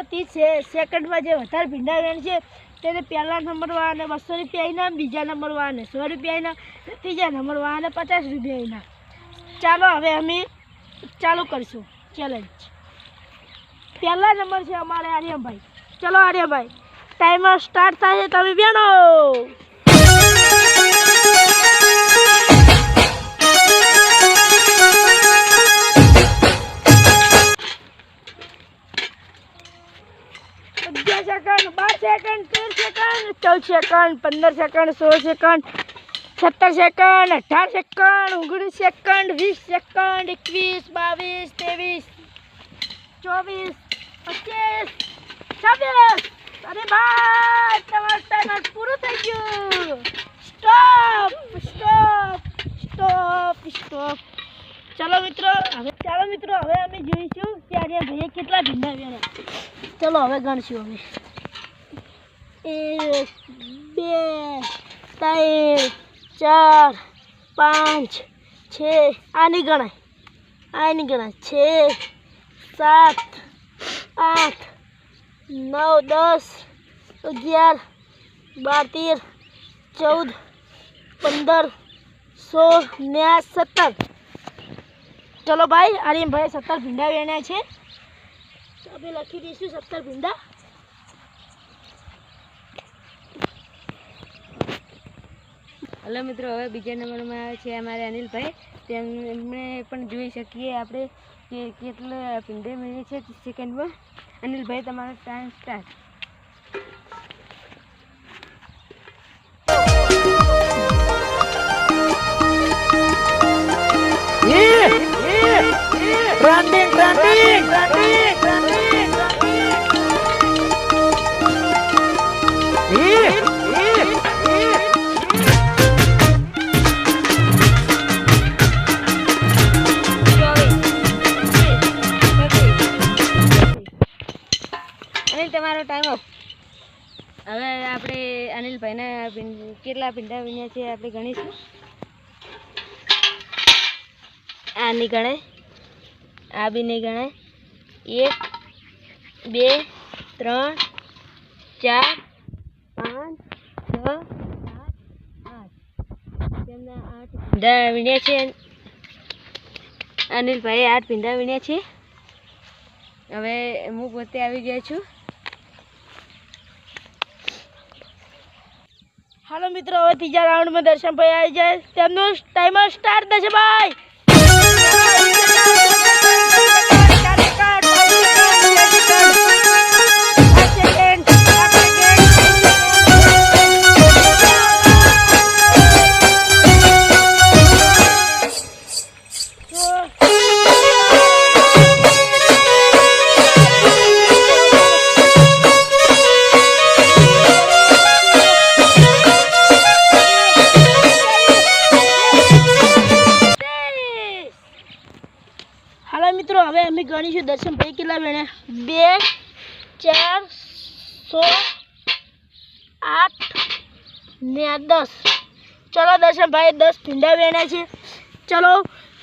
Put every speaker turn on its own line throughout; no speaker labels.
130 સેકન્ડમાં જે વધારે ભીંડા વેણ છે તેને પહેલા નંબરવાળાને 200 રૂપિયા ઇનામ, બીજા નંબરવાળાને 100 રૂપિયા ઇનામ, ત્રીજા નંબરવાળાને 50 રૂપિયા ઇનામ। ચાલો હવે અમે ચાલુ કરીશું ચેલેન્જ। પહેલા નંબર છે અમારે આર્યભાઈ। ચલો આર્યભાઈ, ટાઈમર સ્ટાર્ટ થાય, તમે બેનો। Second 12 second 13 second 14 second 15 second 16 second 17 second 18 second 19 second 20 second 21 22 23 24 25 26। अरे भाई તમારો ટાઈમ પૂરો થઈ ગયો। Stop stop stop stop. ચલો મિત્રો હવે અમે જોઈશું કે આજે ભાઈએ કેટલા ભીંડા વેણ્યા। ચલો હવે ગણશું અમે। 1 2 3 4 5 6 આની ગણાય 6 7 8 9 10 11 12 13 14 15 16 ને 17। चलो भाई आर्यन भाई 17 भींडा वेण्या छे, तो अबे लखी दईशुं 17 भींडा।
हेलो मित्रों, हवे बीजा नंबर में आवे छे अमारे अनिल भाई। तेमने पण जोई शकीए आपणे के केटला भींडा वेणे छे 30 सेकंड में। अनिल भाई तमारो टाइम स्टार्ट।
रनिंग
अनिल तमारो टाइम अप। हवे आपणे अनिल भाई ने केटला भींडा वीण्या छे आपणे गणीशुं। आ नहीं गणाय, आ भी नहीं गणाय। 1 2 3 4 5 6 7 8 भींडा वीण्या छे। अनिल भाई 8 भींडा वीण्या छे। हवे हूँ पोते आवी गयो छुं।
हेलो मित्रों, हवे तीजा राउंड में दर्शन भाई आई जाए। तेमनो टाइमर स्टार्ट थशे भाई। हेलो मित्रों, हवे अमे गणीशुं दर्शन भाई केटला वेण्या। 2 4 16 8 ने 10। चलो दर्शन भाई 10 भींडा वेण्या छे। चलो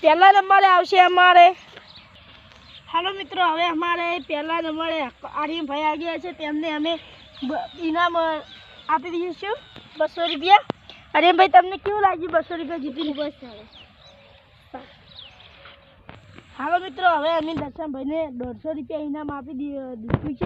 पहला नंबर आवशे अमारे। हेलो मित्रों, हवे अमारे पहला नंबर आर्यन भाई आ गया छे। तेमने अमे इनाम आपी दीशुं 200 रुपया। आर्यन भाई तमने केवुं लाग्युं 200 रुपया जीतीने? बस सारू। हेलो मित्रों, हवे अमे दर्शन भाई ने 150 रुपया इनाम आपी दीधुं छे।